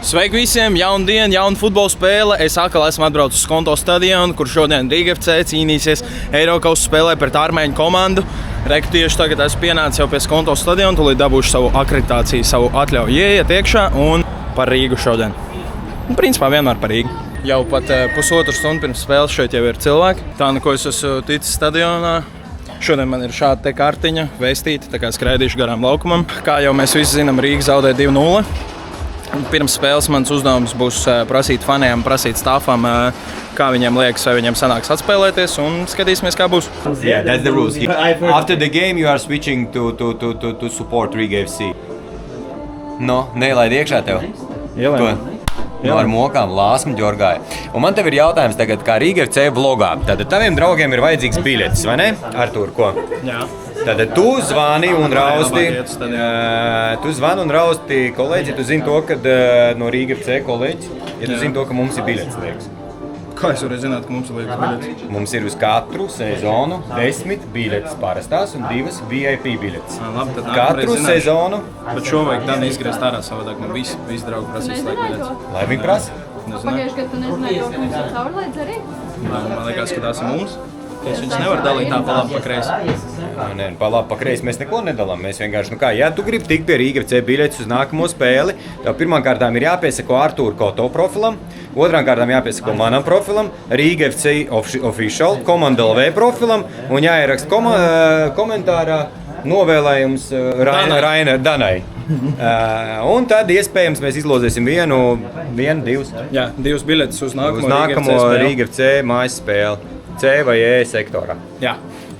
Sveiki visiem! Jauna diena, jauna futbola spēle. Es atkal esmu atbraucis uz Skonto stadionu, kur šodien Rīga FC cīnīsies Eirokausas spēlē pret armēņu komandu. Tieši tagad esmu pienācis jau pie Skonto stadiona, tūlīt dabūšu savu akreditāciju, savu atļauju ieiet iekšā un par Rīgu šodien. Principā vienmēr par Rīgu. Jau pat pusotru stundu pirms spēles šeit jau ir cilvēki. Tā, ko es esmu ticis stadionā. Šodien man ir šāda kartiņa vēstīta, tā kā skraidīšu garām laukumam. Kā jau mēs visi zinām, Rīga zaudēja 2-0. Pirms spēles mans uzdevums būs prasīt faniem, prasīt stāfam, kā viņiem liekas, vai viņiem sanāks atspēlēties, un skatīsimies, kā būs. Yeah, that's the rules. After the game, you are switching to support Riga FC. No, neielaid iekšā tev. Ielēm. No, ar mokām, lāsmu, ģorgāju. Un man tev ir jautājums tagad, kā Riga FC vlogā. Tātad taviem draugiem ir vajadzīgs biļetes, vai ne? Artūr, ko? Jā. Tātad tu zvani un rausti kolēģi, ja tu zini to, kad no Riga FC kolēģi, ja tu zini to, ka mums ir biļetes, liekas. Kā es varēju zināt, ka mums ir liekas biļetes? Mums ir uz katru sezonu 10 biļetes parastās un 2 VIP biļetes. Labi, tad katru sezonu. Bet šo vajag Dan izgriezt ārā savādāk, man visi draugi prasīs laika biļetes. Lai viņi prasa? Pagājuši gadu tu nezināji, ka mums ir caurlaidz arī? Man liekas, ka tās ir mums. Es viņus nevaru dalīt tā pa labi, pa kreisi. Nē, pa labi, pa kreisi mēs neko nedalām. Mēs vienkārši, ja tu gribi tikt pie Riga FC biļetes uz nākamo spēli, tev pirmām kārtām ir jāpiesako Artūra Koto profilam, otrām kārtām jāpiesako manam profilam, Riga FC official, Komanda LV profilam un jāierakst komentārā novēlējums Danai. Un tad iespējams mēs izlozēsim vienu, divas. Jā, 2 biļetes uz nākamo Riga FC mājas spēli. C vai E sektorā. Jā,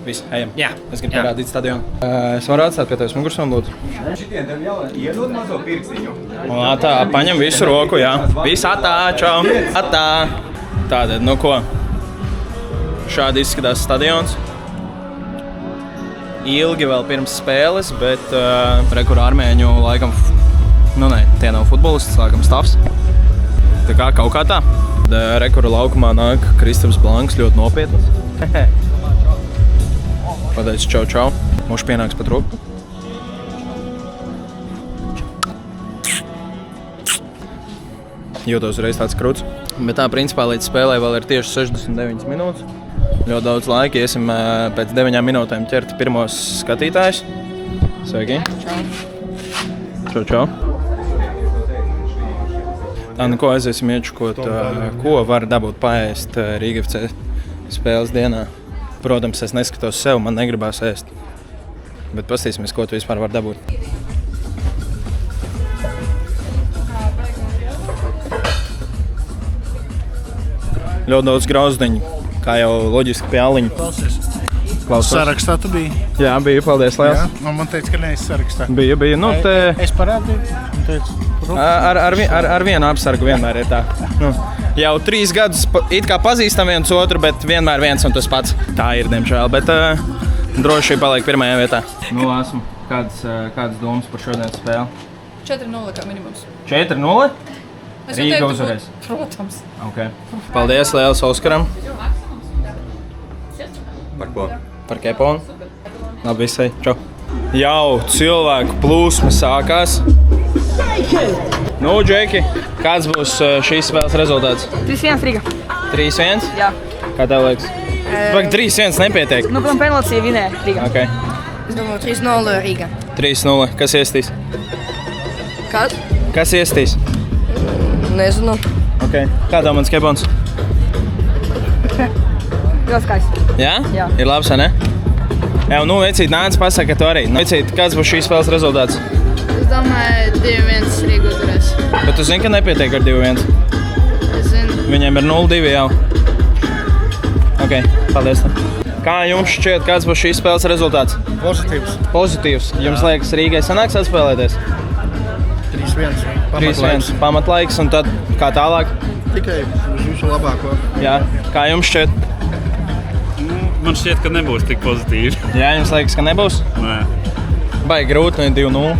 viss, ejam. Jā, es gribu parādīt stadionu. Es varu atstāt pie tevis mugursam, lūdzu. Šitien tev iedod mazo pirkstiņu. Un tā, paņem visu roku, jā. Viss atā, čau. Atā. Tātad, nu ko? Šādi izskatās stadions. Ilgi vēl pirms spēles, bet rekur armēņu laikam, tie nav futbolisti, laikam stāvs. Tā kā kaut kā tā. Rekura laukumā nāk Kristaps Blanks, ļoti nopietnas. Pateicu čau. Mums pienāks pat roku. Jūtos reiz tāds krūts. Bet tā, principā, līdz spēlē vēl ir tieši 69 minūtes. Ļoti daudz laika. Iesim pēc 9 minūtēm ķert pirmos skatītājus. Sveiki. Čau. Tā, ko aiziesim iečukot, ko var dabūt paēst Riga FC spēles dienā. Protams, es neskatos sev, man negribās ēst. Bet pastīsimies, ko tu vispār var dabūt. Ļoti daudz grauzdiņu, kā jau loģiski pie aliņa. Klausos. Sarakstā tu biji? Jā, biju, paldies liels. Jā, man teica, ka neesi sarakstā. Biju, Es parādīju. Ar vienu apsargu vienmēr ir tā. Jau 3 gadus it kā pazīstam viens otru, bet vienmēr viens un tas pats. Tā ir, diemžēl, bet droši paliek pirmajā vietā. Esmu. Kādas domas par šodienas spēli? 4-0 kā minimums. 4-0? Rīga uzvarēs. Protams. Okay. Paldies liels Oskaram. Par ko? Par keponu. Labi, visai. Čau. Jau cilvēku plūsma sākās. Džeki, kāds būs šīs spēles rezultāts? 3-1 Riga. 3-1? Jā. Kā tev liekas? 3-1 nepietiek. Penaltī vinēja Riga. Okay. Es domāju, 3-0 Riga. 3-0. Kas iestīs? Kad? Kas iestīs? Nezinu. Okay. Kā tev mans kepons? Ļoti skaisti. Jā? Jā. Ir labs, vai ne? Jā, vecīt, nāc pasaka, ka tu arī. Vecīt, kāds būs šīs spēles rezultāts? Es domāju, 2-1 Riga uzvarēs. Bet tu zini, ka nepietiek ar 2-1? Es zinu. Viņiem ir 0-2 jau. Ok, paldies. Kā jums šķiet, kāds būs šīs spēles rezultāts? Pozitīvs. Jums liekas, Rīgai sanāks atspēlēties? 3-1. 3-1. Pamatlaiks un tad kā tālāk? Tikai uz visu labāko. Jā. Kā jums šķiet? Man šķiet, ka nebūs tik pozitīvi. Jā, jums liekas, ka nebūs? Nē. Baigi grūti, 2-0.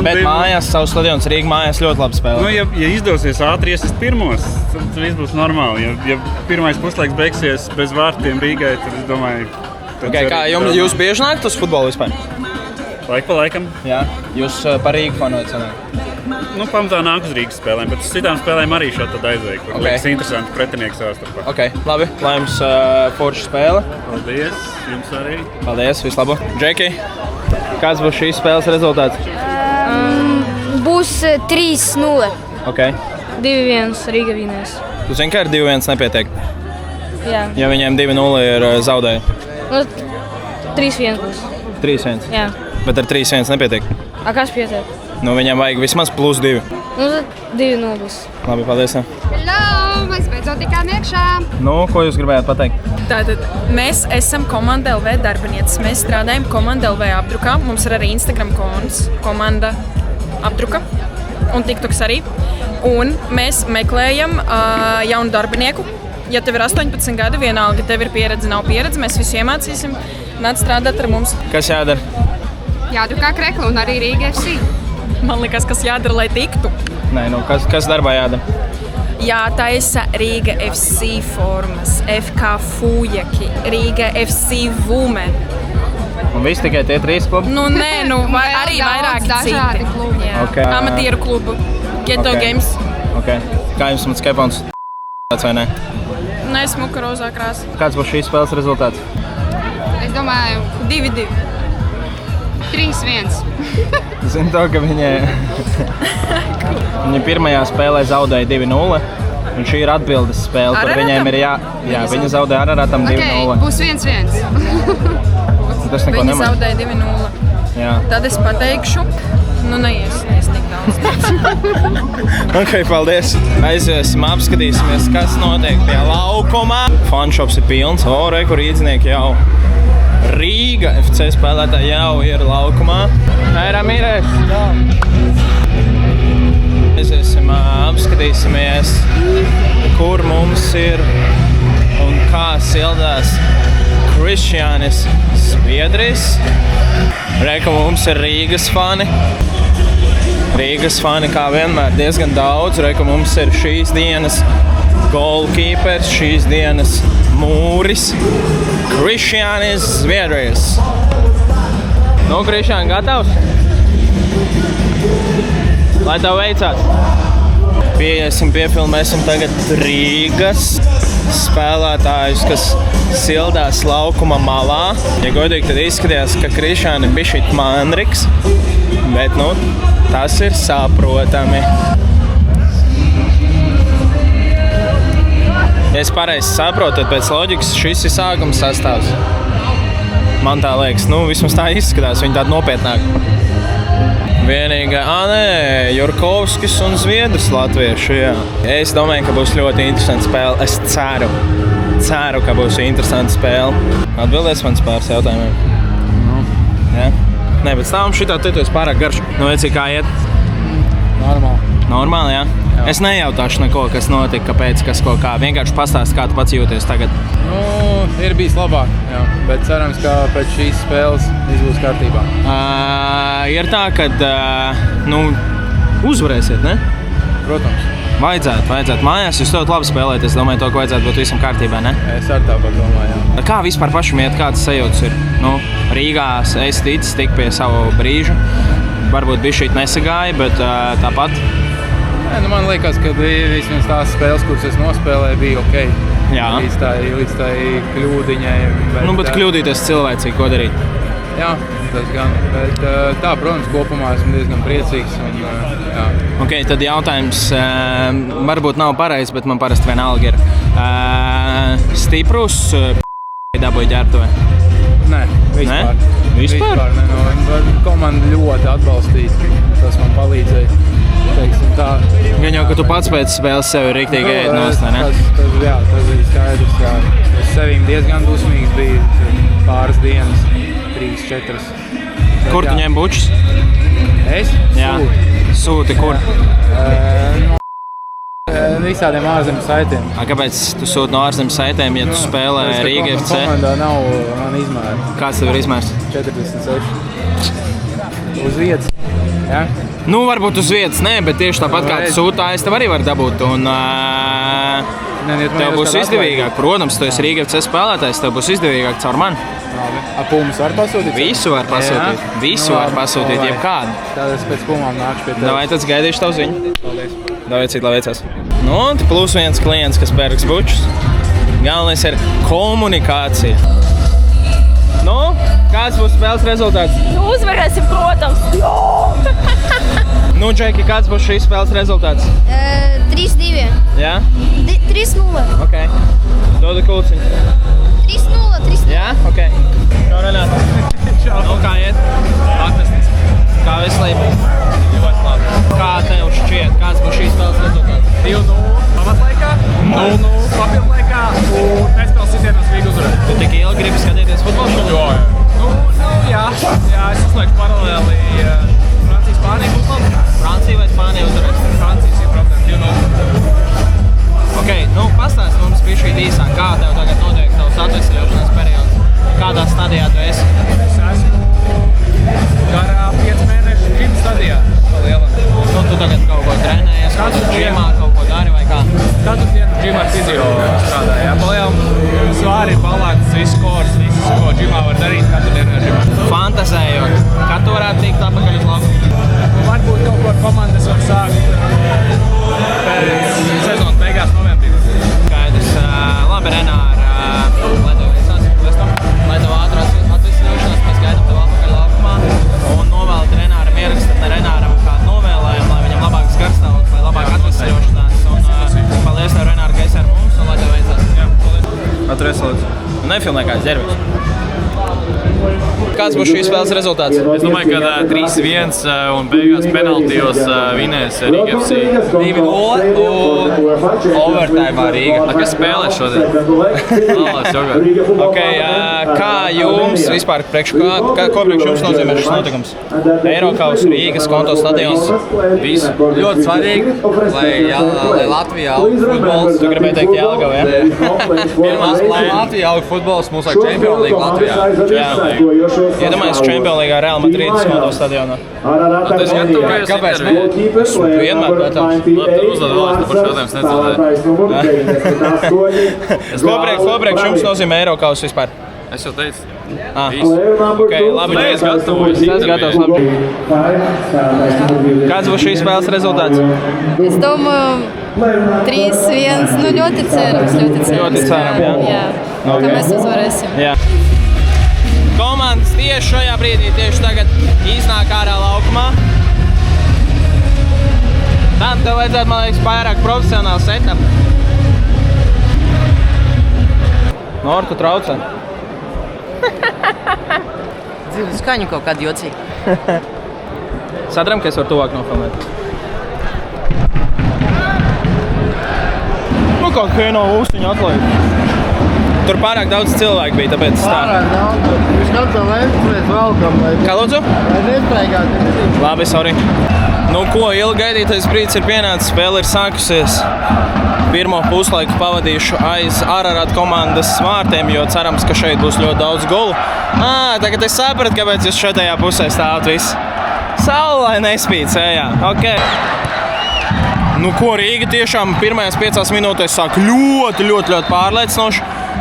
Bet mājās, savs stadions Rīga mājās ļoti labi spēlē. Ja izdosies ātri iesist pirmos, tad viss būs normāli. Ja pirmais puslaiks beigsies bez vārtiem Rīgai, tad es domāju... Kā jūs bieži nākat uz futbolu vispār? Laik pa laikam. Jā. Jūs par Rīgu fanojat sanāk? pamatā nāk uz Rīgas spēlēm, bet uz citām spēlēm arī šo tad aizveiktu. Ok. Liekas interesanti pretinieki savā starpā. Ok, labi. Lai jums forša spēle. Paldies, jums arī. Paldies, vislabo. Džeki, kāds būs šīs spēles rezultāts? Būs 3-0. Ok. 2-1 Rīga vinēs. Tu zini, ka ar 2-1 nepietiek? Jā. Ja viņiem 2-0 ir zaudēji. Nu, 3-1 būs. 3-1. Jā. Bet ar 3-1 nepietiek. A kas pietiek? Nu, viņam vajag vismaz +2. Nu, tad 2-0 būs. Labi, paldies. Jā. Hello! Mēs beidzot tikām iekšā! Nu, ko jūs gribējāt pateikt? Tātad mēs esam Komanda LV darbinieces. Mēs strādājam Komanda LV apdrukā. Mums ir arī Instagram konts Komanda apdruka un TikToks arī. Un mēs meklējam jaunu darbinieku. Ja tev ir 18 gadi, vienalga, tev ir pieredze, nav pieredze, mēs visu iemācīsim. Nāc strādāt ar mums. Kas jādara? Jādrukā krekla un arī Rīga FC. Man liekas, kas jādara, lai tiktu. Nē, nu, kas darbā jādara? Jātaisa Rīga FC formas, FK Fujaki, Rīga FC Women. Un viss tikai tie 3 klubi? Nu, nē, arī daudz vairāk dažādi klubi. Jā. Ok. Amatieru klubu, Ghetto Games. Ok. Kā jums mans kepons? Tāds vai ne? Nē, smuka rozā krāsa. Kāds būs šīs spēles rezultāts? Es domāju, 2-2. 3-1. Zinu to, ka viņi pirmajā spēlē zaudēja 2-0. Un šī ir atbildes spēle, kur viņiem ir viņi zaudēja Araratam 2-0. Būs 1-1. Tas neko Viņi nemaina. zaudēja 2-0. Jā. Tad es pateikšu, neies tik daudz. Ok, paldies. Aiziesim, apskatīsimies, kas notiek pie laukuma. Fanshops ir pilns. Re, kur rīdzinieki jau. Rīga FC spēlētāji jau ir laukumā. Ramīrēs. Aiziesim, apskatīsimies, kur mums ir un kā sildās Krišjānis Sviedris. Reku mums ir Rīgas fani. Rīgas fani kā vienmēr diezgan daudz. Reku mums ir šīs dienas goalkeepers, šīs dienas mūris. Krišjānis Sviedris. Nu, Krišjāni, gatavs? Lai tev veicās. Piefilmēsim tagad Rīgas spēlētājus, kas sildās laukuma malā. Ja godīgi, tad izskatījās, ka Krišjāni ir bišķīt mandriks, bet, nu, tas ir saprotami. Ja es pareizi saprotu, tad pēc loģikas šis ir sākuma sastāvs. Man tā liekas, nu, vismaz tā izskatās, viņi tādi nopietnāki. Vienīgā, Jurkovskis un Zviedrs latvieši, jā. Es domāju, ka būs ļoti interesanta spēle. Es ceru, ka būs interesanta spēle. Atbildēs man pāris jautājumiem. Jā? Nē, bet stāvam šitā te tu esi pārāk garš. Nu, veci, kā iet? Normāli, jā? Es nejautāšu neko, kas notika, kāpēc, kas ko kā. Vienkārši pastāst, kā tu pats jūties tagad. Nu, ir bijis labāk, jā, bet cerams, ka pēc šīs spēles viss būs kārtībā. Ir tā, ka uzvarēsiet, ne? Protams. Vajadzētu. Mājās jūs ļoti labi spēlēt. Es domāju, to, ka vajadzētu būt visam kārtībā, ne? Es ar tāpat domāju, jā. Kā vispār pašam iet, kāds sajūtas ir? Nu, Rīgā es ticis tik pie savu brīžu. Varbūt bišķīt nesagāja, bet tāpat. Man liekas, ka vismaz tās spēles, kuras es nospēlēju, bija ok. Jā. Līdz tai kļūdiņai. Bet kļūdīties cilvēcīgi, ko darīt? Jā, tas gan. Bet tā, protams, kopumā esmu diezgan priecīgs. Jā. Ok, tad jautājums varbūt nav pareizs, bet man parasti vienalga ir. Stiprus dabūja ģērbtuvē? Nē, vispār. Ne? Vispār? Ne, komanda ļoti atbalstīja. Tas man palīdzēja. Gan jau, ka tu pats pēc spēles sevi riktīgi ēd nost, ne? Tas ir skaidrs. Jā. Es sevīm diezgan dusmīgs biju pāris dienas, 3-4. Kur tu ņem bučus? Es? Jā. Sūti kur? Visādiem ārzemju saitiem. Kāpēc tu sūti no ārzemju saitiem, ja tu spēlē Rīga FC? Komandā nav man izmēra. Kāds tev ir izmērs? 46. Uz vietas. Ja? Nu, varbūt uz vietas, nē, bet tieši tāpat kā tu sūtājies, tev arī var dabūt. Un tev būs izdevīgāk. Protams, tu esi Rīga FC spēlētājs, tev būs izdevīgāk caur mani. Pūmus var pasūtīt? Visu var pasūtīt. Jā? Visu var pasūtīt, jebkādu. Tad es pēc pūmām nākšu pie tevis. Davai, tad gaidīšu tavu ziņu. Paldies. Davai, cīt, lai veicās. Nu, un plus viens klients, kas pērks bučus. Galvenais ir komunikācija. Nu, kāds būs spēles rezultāts? Nu, uzvarēsim, protams. Nu, Džeki, kāds būs šīs spēles rezultāts? 3-2. Jā? 3-0. Ok. Dodu kulciņu. 3-0. 3-0. Jā? Ok. Čau, Renāt. Nu, kā iet? Fantastiski. Kā veselība? Ļoti labi. Kā tev šķiet? Kāds būs šīs spēles rezultāts? 2-0 pamatlaikā, 0-0 papildlaikā un pēcspēles sitienos Rīga uzvarēja. Tu tik ilgi gribi skatīties futbolu šodien? Jā, es uzlieku paralēli Francija-Spānija būs labi. Francija vai Spānija uzvarēs? Francija 100%, 2-0. Ok, nu pastāst mums bišķīt īsāk, kā tev tagad notiek tavs atvesļošanās periods? Kādā stadijā tu esi? Es esmu garā 5 mēnešu gym stadijā. Nu, tu tagad kaut ko trenējies, kaut ko džimā, kaut ko dari vai kā? Katru dienu džimā ar fizio strādāju. Jā, palielam svāri, balāns, viss kors, viss, ko džimā var darīt, katru dienu ar džimā. Fantazējot, kad tu varētu tikt atpakaļ uz lauku? Varbūt kaut ko ar komandas var sākt pēc sezonas beigās novembrī. Skaidrs, labi, Renāra, lai tev veicās, lai tev ātrās atvesļošanās, mēs gaidām tev atpakaļ laukumā un novēlu Renāram ierakstīt Renāram kādu novēlējumu, lai viņam labāks garstāvoklis, lai labāk atvesļošanās un paldies tev, Renāra, ka esi ar mums un lai tev veicās. Jā, paldies. Atturies, lūdzu. Nefilmē kāds ģerbis. Kāds būs šīs spēles rezultāts? Es domāju, ka 3-1 un beigās penaltijos vinēs Rīga FC. 2-0 un overtime Rīga. Kas spēlē šodien? Okay, kā jums vispār, ko priekš jums nozīmē šis notikums? Eirokauss, Rīgas, Konto stadions? Visu. Ļoti svarīgi, lai Latvijā aug futbols. Tu gribēji teikt Jelgava, ja? Pirmās, lai Latvijā aug futbols, mums vajag Champions League Latvijā. Jā. Iedomājies Champions Leagueā Real Madrides Konto stadionā. Tas gatavojas Kāpēc ne? Es vienmēr gatavs. Labi, uzdod vēl, es par šādiem nedzirdēju. Ko priekš jums nozīmē Eirokauss vispār? Es jau teicu. Ok, labi. Es gatavojos. Es gatavs, labi. Kāds būs šīs spēles rezultāts? Es domāju, 3-1. Nu, ļoti cerams. Ļoti ceram, jā? Jā, ka mēs uzvarēsim. Jā. Komandas tieši šajā brīdī, tieši tagad iznāk ārā laukumā. Tam tev vajadzētu, man liekas, vairāk profesionāli setup. Nor, tu traucē. Dzīvi skaņu kaut kādu jocīgu. Sadram, ka es varu tuvāk nofilmēt. Nu, kā Heno ūstiņu atlaid. Tur pārāk daudz cilvēku bija, tāpēc tā. Pārāk daudz. Viņš kaut kā lēmts velkam. Kā lūdzu? Lai nespraigāt. Labi, sorry. Nu, ko ilgi gaidītais brīdis ir pienācis, spēle ir sākusies. Pirmo puslaiku pavadīšu aiz Ararat komandas vārtiem, jo cerams, ka šeit būs ļoti daudz golu. Tagad es sapratu, kāpēc jūs šajā pusē stāvat visi. Saulē nespīd sējā. Ok. Nu, ko Rīga tiešām pirmajās 5 minūtēs sāk ļoti pārliecinoši.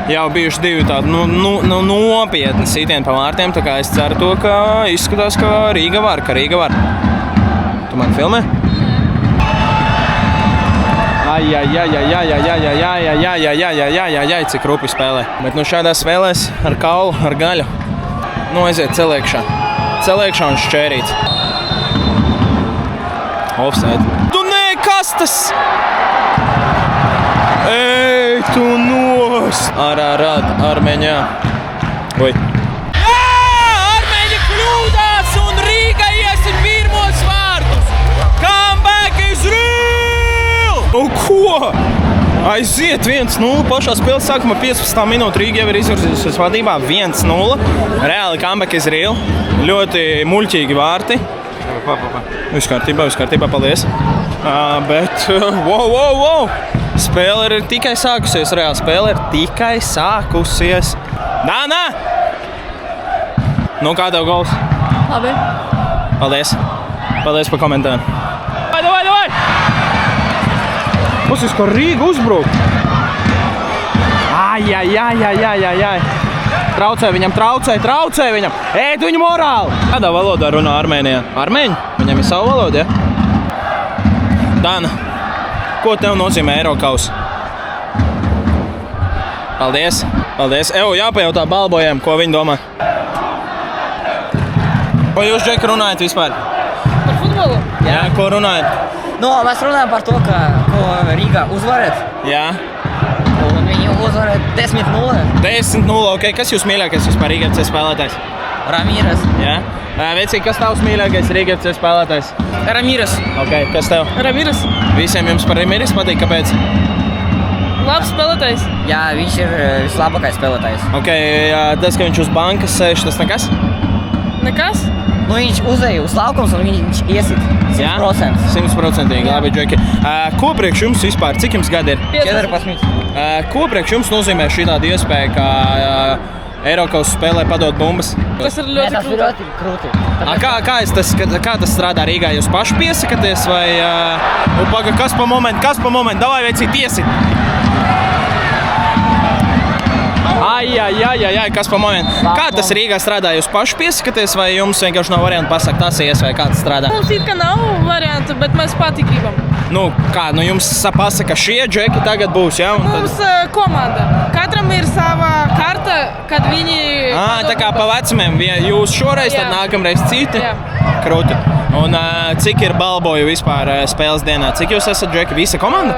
Jau bijuši divi tādi nopietni sitieni pa vārtiem, tā kā es ceru to, ka izskatās, ka Rīga var. Tu man filmē? Ai, cik rupi spēlē. Bet nu šādās spēlēs ar kaulu, ar gaļu, nu aiziet celiekšā. Celiekšā un šķērīt. Offside. Tu nē, kas tas? Ej, tu nos! Ararat, Armeņā. Oi. Armeņi kļūdās un Rīga iesim pirmos vārtus. Comeback is real! Un ko? Aiziet 1-0 pašā spēles sākumā 15. minūte. Rīga jau ir izvirzījusies vadībā 1-0. Reāli comeback is real. Ļoti muļķīgi vārti. Viss kārtībā, paldies. Bet, wow! Spēle ir tikai sākusies, reāli spēle ir tikai sākusies. Nā! Nu, kā tev gols? Labi. Paldies. Paldies par komentāru. Vai! Pusis, kā Rīga uzbruk. Ai. Traucē viņam. Ēd viņu morāli. Kādā valodā runā Armēnijā? Armēņi? Viņam ir savu valodu, ja? Dana, ko tev nozīmē Eirokaus? Paldies. Evo, jāpajautā balbojiem, ko viņi domā. Ko jūs, Džeki, runājat vispār? Par futbolu? Jā, ko runājat? Mēs runājam par to, ko Rīga uzvarēt. Jā. Un viņi uzvarēt 10-0. 10-0, ok. Kas jūs mīļākais vispār Rīga FC spēlētājs? Ramīras. Jā. Vecīgi, kas tavs mīļākais Rīga FC spēlētājs? Ramīras. Ok, kas tev? Ramīras. Visiem jums par Ramīras patīk, kāpēc? Labs spēlētājs. Jā, viņš ir vislabākais spēlētājs. Ok, tas, ka viņš uz bankas sēž, tas nekas? Nekas? Viņš uzēja uz laukums un viņš iesit 100%. 100%. Labi, Džeki. Ko priekš jums vispār? Cik jums gadi ir? 14. Ko priekš jums nozīmē šī tāda iespēja, ka Eirokaus spēlē padot bumbas? Tas ir ļoti krūti. Kā tas strādā Rīgā? Jūs paši piesakaties vai... Kas pa momentu? Davai, vecīt, iesit! Ai, kas pa momentu? Kā tas Rīgā strādā? Jūs paši piesakaties vai jums vienkārši nav variantu pasakt, tas ies vai kā tas strādā? Mums it kā nav variantu, bet mēs pati gribam. Jums pasaka, šie džeki tagad būs, ja? Mums komanda. Katram ir sava karta, kad viņi... Tā kā pa vecumiem, jūs šoreiz, tad nākamreiz citi? Jā. Krūti. Un cik ir balboju vispār spēles dienā? Cik jūs esat džeki? Visa komanda?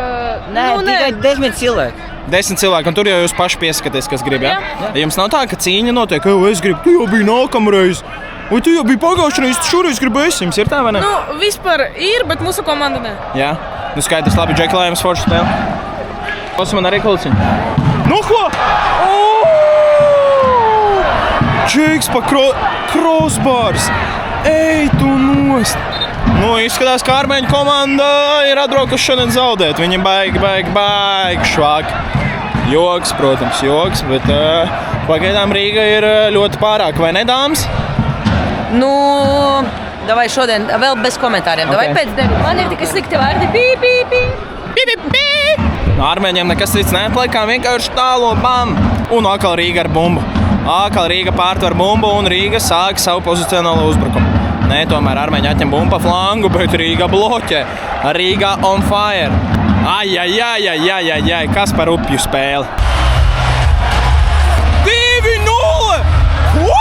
Tikai 10 cilvēki. 10 cilvēki, un tur jau jūs paši pieskaties, kas grib, ja? Jums nav tā, ka cīņa notiek, es gribu, tu jau biji nākamreiz, vai tu jau biji pagājušreiz, tu šoreiz gribu es, jums ir tā, vai ne? Vispār ir, bet mūsu komanda ne. Jā? Skaidrs, labi, Džeki, lai jums forši spēle. Klausim man arī kulciņu. Ko? Džeks pa crossbars. Ej, tu nost. Izskatās, ka armēņu komanda ir atbraukuši šodien zaudēt. Viņi baigi švāk. Joks, protams, bet pagaidām Rīga ir ļoti pārāk, vai ne, dāmas? Davai šodien vēl bez komentāriem. Davai pēc 9. Man ir tikai slikti vārdi. No armēņiem nekas cits neatliek, kā vienkārši tālo bam. Un atkal Rīga ar bumbu. Atkal Rīga pārtver bumbu un Rīga sāk savu pozicionālo uzbrukumu. Nē, tomēr armēņi atņem bumbu pa flangu, bet Rīga bloķē. Rīga on fire. Ai, kas par upju spēli? 2-0! Ko?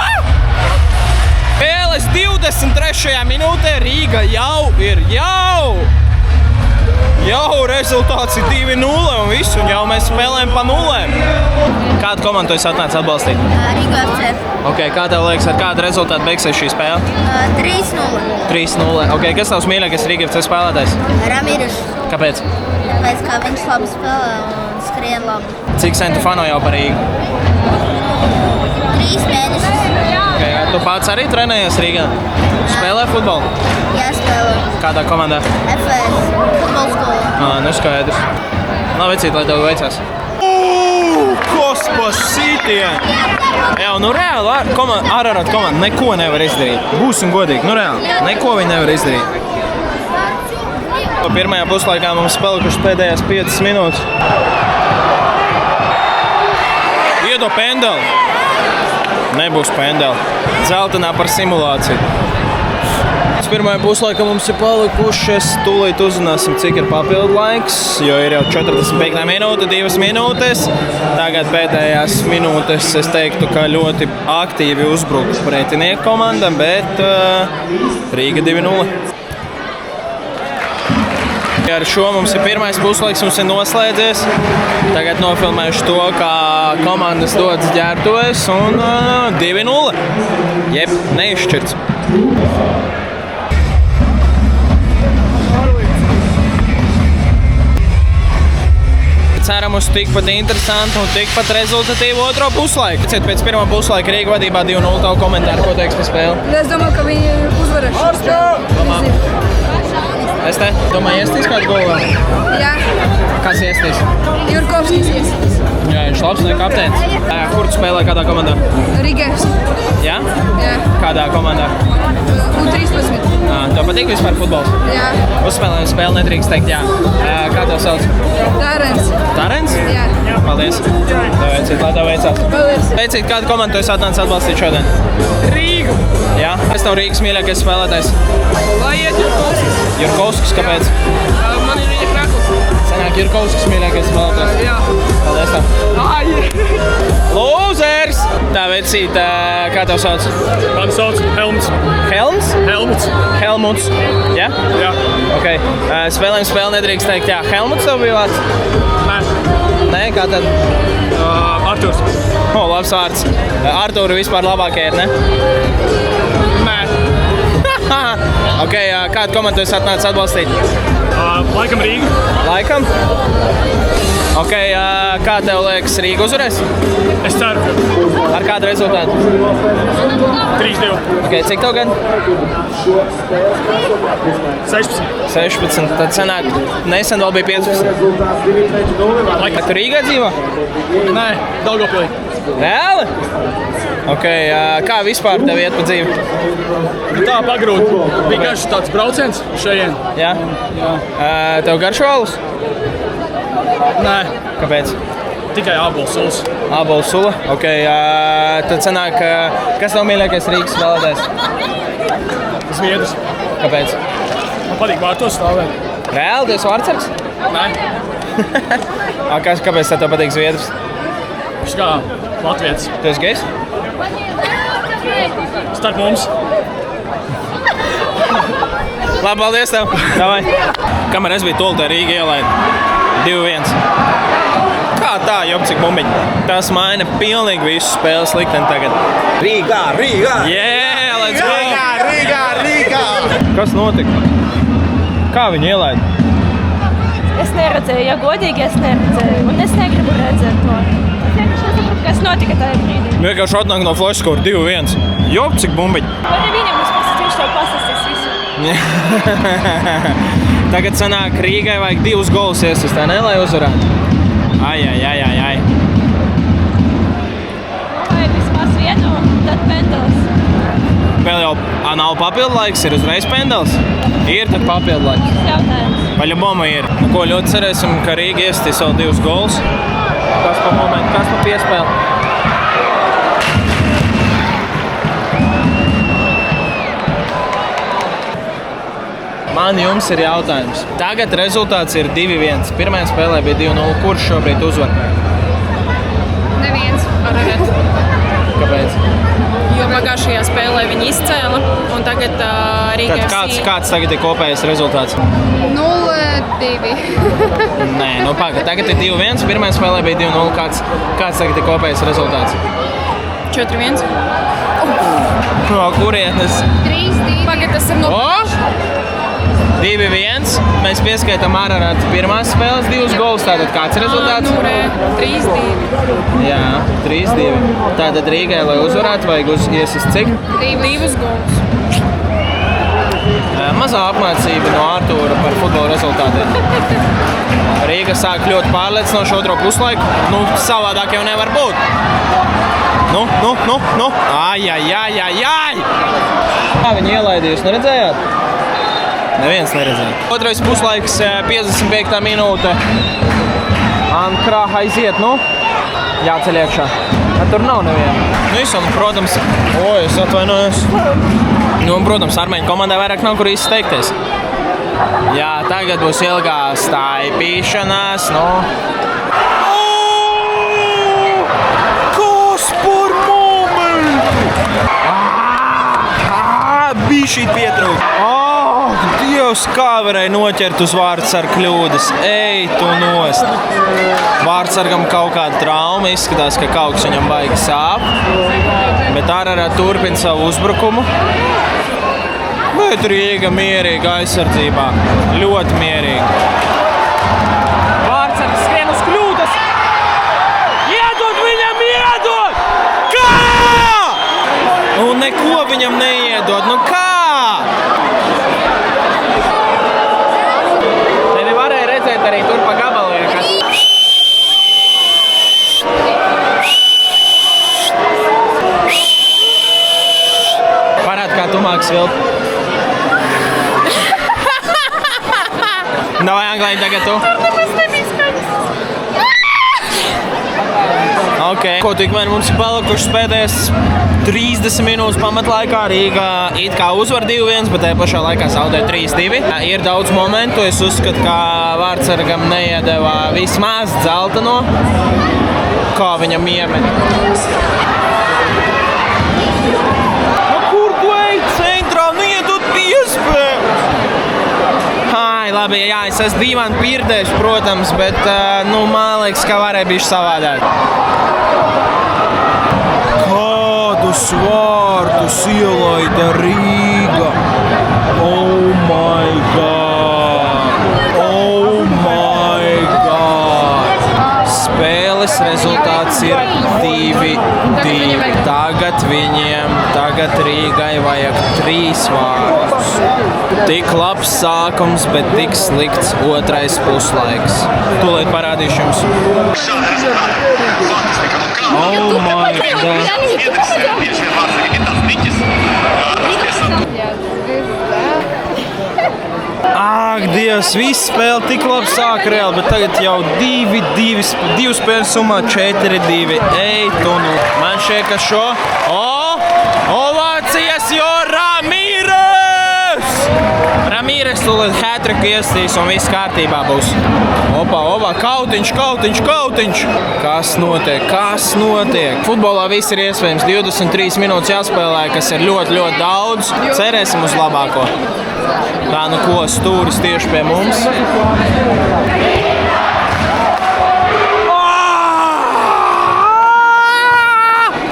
Spēles 23. minūtē Rīga jau rezultāts ir 2-0 un visu, un jau mēs spēlējam pa nulēm. Kādu komandu tu esi atnācis atbalstīt? Rīga FC. Ok, kā tev liekas, ar kādu rezultātu beigsies šī spēle? 3-0. 3-0. Ok, kas tavs mīļākais Rīga FC spēlētājs? Ramīras. Kāpēc? Tāpēc, kā viņš labi spēlē un skrien labi. Cik sen tu fano jau par Rīgu? 3 mēnešus. Ok, tu pats arī trenējies Rīgā? Spēlē futbolu? Jā, spēlē. Kādā komandā? FS. Futbola skola. Neskaidrs. Vecīt, lai tev veicās. Kas pa sitien! Jā, reāli Ararat komanda neko nevar izdarīt. Būsim godīgi, reāli. Neko viņi nevar izdarīt. Pirmajā puslaikā mums palikušas pēdējās 5 minūtes. Iedo pendeli. Nebūs pendeli. Zeltenā par simulāciju. Pirmajā puslaikā mums ir palikušas, tūlīt uzzināsim, cik ir papildu laiks, jo ir jau 45 minūte, 2 minūtes. Tagad pēdējās minūtes es teiktu, ka ļoti aktīvi uzbruk pretinieku komandam, bet Rīga 2-0. Ar šo mums ir pirmais puslaiks, mums ir noslēdzies. Tagad nofilmēšu to, kā komandas dodas ģērbtuvēs un 2-0. Jeb, neizšķirts. Ceram uz tikpat interesantu un tikpat rezultatīvu otro puslaiku. Pēc pirmā puslaika Rīga vadībā 2-0. Tavu komentāru, ko teiks par spēli? Es domāju, ka viņi uzvarēs šo spēli. Es te domāju, iestīs kādu golu vēl? Jā. Kas kas iestīs? Jurkovskis iesitīs. Jā, viņš labs, ne kapteinis. Kur tu spēlē, kādā komandā? Rigers. Jā? Jā. Kādā komandā? U13. Tev patīk vispār futbols? Jā. Uzspēlējam spēli nedrīkst teikt jā. Kā tev sauc? Tarens. Tarens? Jā. Paldies. Tev lai tev veicās. Paldies. Teicīt, kādu komandu tu esi atnācis atbalstīt šodien? Rīgu. Jā? Kas tev Rīgas mīļākais spēlētājs? Lai iet Jurkovskis. Jurkovskis, kāpēc? Man ir viņa krakls. Senāk Jurkovskis mīļākais spēlētājs. Jā. Paldies tev. Ai. Lūzers! Tā veicīt, kā tev sauc? Mani sauc Helmuts. Helms? Helmuts. Helmuts. Jā? Jā. Ok. Spēlēm spēli nedrīkst teikt, jā. Helmuts tev bija vārds? Nē. Nē, kā tad? Arturs. Labs vārds. Arturu vispār labākie ir, ne? Nē. Ok, kādu komandu esi atnācis atbalstīt? Laikam Rīga. Laikam? Ok, kā tev liekas, Rīga uzvarēs? Es ceru. Ar kādu rezultātu? 3-2. Ok, cik tev gadu? 16. 16. Tad senāk, nesen vēl bija 15. Vai tu Rīgā dzīvo? Nē, Daugavpilī. Reāli? Ok, kā vispār tev iet pa dzīvi? Tā pagrūti. Bija garš tāds brauciens šajien. Jā? Tev garšo alus? Nē. Kāpēc? Tikai ābols sulas. Ābols sula? Ok, tad sanāk, kas tev mīļākais Rīgas spēlētājs? Zviedrs. Kāpēc? Man patīk vārtos stāvēt. Reāli, tu esi vārdsargs? Nē. Kāpēc tev patīk Zviedrs? Viņš kā latvietis. Tu esi gejs? Starp mums. Labi, paldies tev. Davai. Kamēr es biju toltē Rīga ielaida 2-1. Kā tā, jopcik bumbiņi? Tas maina pilnīgi visu spēles likteni tagad. Rīgā, Rīgā! Yeah, let's go! Rīgā! Kas notika? Kā viņi ielaida? Es neredzēju, ja godīgi es neredzēju. Un es negribu redzēt to. Es vienkārši nesaprotu, kas notika tajā brīdī. Vienkārši atnāk no flashscore 2-1. Jopcik bumbiņi. Arī viņam uzpasīt, viņš tev pasastīs visu. Tagad sanāk Rīgai vajag 2 golus iesist, tā ne, lai uzvarētu? Ai. Vai vismaz vienu, tad pendels. Vēl jau nav papildu laiks, ir uzreiz pendels? Ir tad papildu laiks. Jautājums. Paļabomu ir. Nu, ko ļoti cerēsim, ka Rīga iesitīs vēl 2 golus. Kas pa momentu, kas pa piespēli? Man jums ir jautājums. Tagad rezultāts ir 2-1. Pirmajā spēlē bija 2-0. Kurš šobrīd uzvar? Neviens. Kāpēc? Jo pagājušajā spēlē viņi izcēla, un tagad Rīga Tad kāds tagad ir kopējais rezultāts? 0-2. Nē, nu pagaid. Tagad ir 2-1. Pirmajā spēlē bija 2-0. Kāds tagad ir kopējais rezultāts? 4-1. No kurienes? 3-2. Pagad, tas ir no... 2-1. Mēs pieskaitām ārā pirmās spēles 2 golus. Tātad kāds ir rezultāts? 3-2. Jā, 3-2. Tātad Rīgai, lai uzvarētu, vajag iesist cik? 2 golus. Mazā apmācība no Artūra par futbola rezultātiem. Rīga sāk ļoti pārliecinoši otro puslaiku. Nu, savādāk jau nevar būt. Nu. Ai. Kā viņi ielaida, jūs neredzējāt? Neviens neredzēja. Otrais puslaiks, 55. minūte. Ankrā aiziet, jāceļ iekšā. Tur nav neviena. Un, protams, es atvainojos. Protams, armēņu komandai vairāk nav kur izteikties. Jā, tagad būs ilgā staipīšanās, Kas par momentu? Bija šī pietrūka. Dievs, kā varēja noķert uz vārdsarga kļūdas. Ej, tu nost. Vārdsargam kaut kāda trauma, izskatās, ka kaut kas viņam baigi sāp. Bet Arara turpina savu uzbrukumu. Bet Rīga mierīga aizsardzībā. Ļoti mierīga. Vārdsargs skrien uz kļūdas. Iedod viņam, iedod! Kā? Un neko viņam neiedod. Nu kā? Tevi varēja redzēt arī tur pa gabaliem, kas Meklēji tagad tu. Tas nebija skaņas. Ok. Ko tikmēr mums ir palikušas pēdējās 30 minūtes pamatlaikā. Rīga it kā uzvar 2-1, bet tajā pašā laikā zaudē 3-2. Ir daudz momentu. Es uzskatu, ka vārdsargam neiedeva vismaz dzelteno. Kā viņam iemet? Kur tu ej centrā? Nu, iedod piespēju! Hai, labi, jā, es esmu divan pirdējuši, protams, bet, nu, man liekas, ka varēja bišķi savādāk. Kādus vārtus ielaida Rīga? Oh my god! Oh my god! Spēles rezultāts ir 2-2. Tagad Rīgai vajag 3 vārdus. Tik labs sākums, bet tik slikts otrais puslaiks. Tūlīt parādīšu jums. Oh my god! Ak, Dievs, viss spēle tik labi sāk reāli, bet tagad jau 2 spēles summā 4-2. Ej, tu nu. Man šeit, ka šo... Ovācijas, jo Ramīres! Ramīres tūlīt hat-triku iestīs un viss kārtībā būs. Opa, kautiņš! Kas notiek? Futbolā viss ir iespējams. 23 minūtes jāspēlē, kas ir ļoti, ļoti daudz. Cerēsim uz labāko. Tā nu ko, stūris tieši pie mums.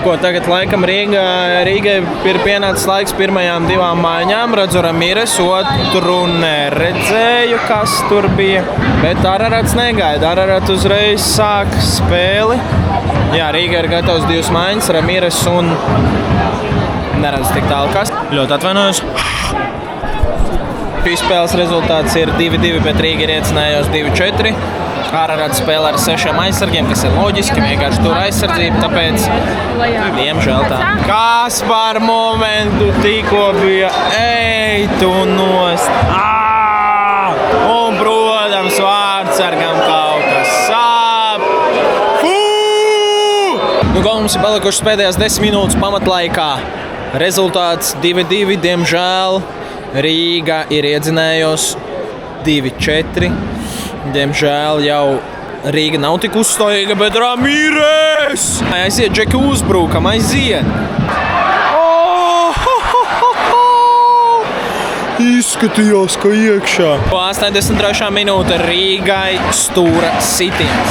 Ko tagad laikam Rīgai ir pienācis laiks pirmajām 2 maiņām. Redzu Ramīres, otru neredzēju, kas tur bija. Bet Ararats negaida. Ararats uzreiz sāk spēli. Jā, Rīga ir gatavs 2 maiņas. Ramīres un neredz tik tālu kas. Ļoti atvainojos. Šīs spēles rezultāts ir 2-2, bet Rīga ir iecinājos 2-4. Ararats spēlē ar 6 aizsargiem, kas ir loģiski, vienkārši tur aizsardzība, tāpēc diemžēl tā. Kas par momentu tikko bija? Ej, tu nost! Un, protams, vārdsargam kaut kas sāp. Nu, ko mums ir palikušas pēdējās 10 minūtes pamatlaikā. Rezultāts 2-2, diemžēl. Rīga ir iedzinējos 2-4. Diemžēl jau Rīga nav tik uzstājīga, bet Ramīres! Aiziet, Džeki, uzbrukam, aiziet! Izskatījās, ka iekšā. 83. minūte Rīgai stūra sitiens.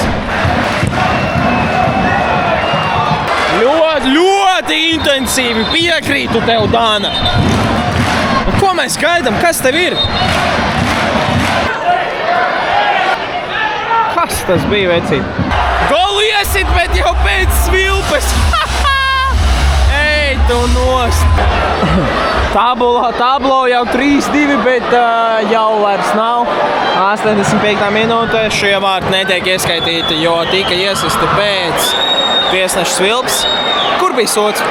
Ļoti intensīvi piekrītu tev, Dāna! Ko mēs gaidām? Kas tev ir? Kas tas bija, vecīt? Golu iesit, bet jau pēc svilpes! Ej, tu nost! Tablo jau 3-2, bet jau vairs nav. 85. minūte. Šie vārti netiek ieskaitīti, jo tika iesisti pēc tiesneša svilpes. Kur bija sots?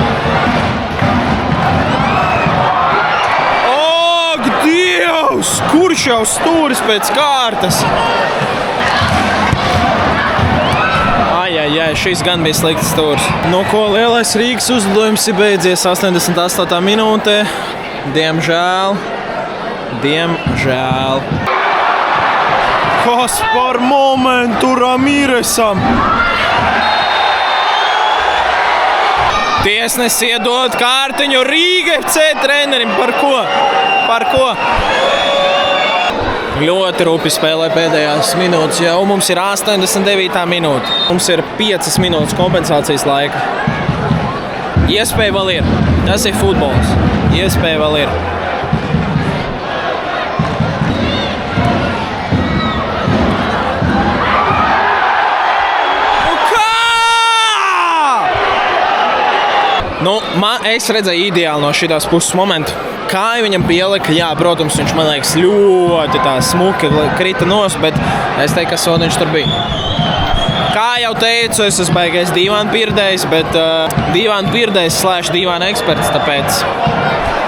Ak, Dievs! Kurš jau stūris pēc kārtas? Jā, šis gan bija slikts stūrs. Nu ko, lielais Rīgas uzlidojums ir beidzies 88. minūte. Diemžēl. Kas par momentu Ramīresam? Tiesnes iedod kārtiņu Rīga FC trenerim. Par ko? Ļoti rūpi spēlē pēdējās minūtes, jau mums ir 89. minūte. Mums ir 5 minūtes kompensācijas laika. Iespēja vēl ir. Tas ir futbols. Iespēja vēl ir. Nu, es redzēju ideāli no šitās puses momentu. Kāju viņam pielika, jā, protams, viņš, man liekas, ļoti tā smuki krita nost, bet es teiktu, ka sodiņš tur bija. Kā jau teicu, es esmu baigais divānu pirdējs, bet divānu pirdējs / divānu eksperts, tāpēc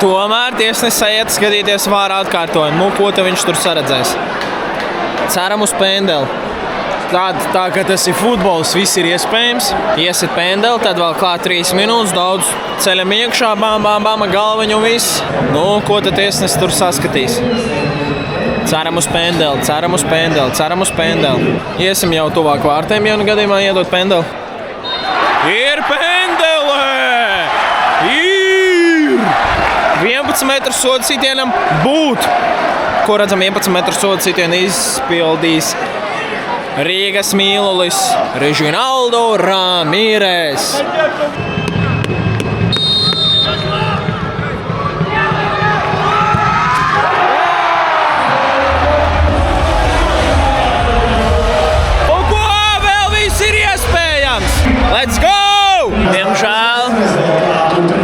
tomēr tiesnes iet skatīties vāra atkārtojumu. Nu, ko te viņš tur saredzēs? ceram uz pendeli. Tā kā tas ir futbols, viss ir iespējams. Iesit pendeli, tad vēl klāt 3 minūtes, daudz ceļam iekšā, bam, galviņu un viss. Nu, ko tad tiesnesis tur saskatīs? Ceram uz pendeli, ceram uz pendeli, ceram uz pendeli. Iesim jau tuvāk vārtiem, ja nu gadījumā iedot pendeli. Ir pendele! Ir! 11 metru soda sitienam būt! Ko redzam, 11 metru soda sitienu izpildīs Rīgas mīlulis Režinaldo Ramīres. Un ko vēl viss ir iespējams? Let's go! Diemžēl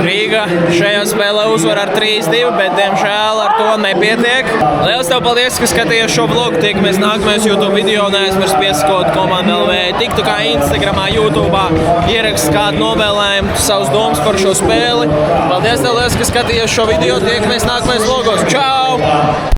Rīga šajā spēlē uzvar ar 3-2, bet diemžēl ar to nepietiek. Liels tev paldies, ka skatījies šo vlogu. Tiekamies nākamajos YouTube video. Neaizmirst piesakot Komanda LV TikTokā, Instagramā, YouTube'ā. Ierakst kādu novēlējumu, savus domas par šo spēli. Paldies tev liels, ka skatījies šo video. Tiekamies nākamajos vlogos. Čau!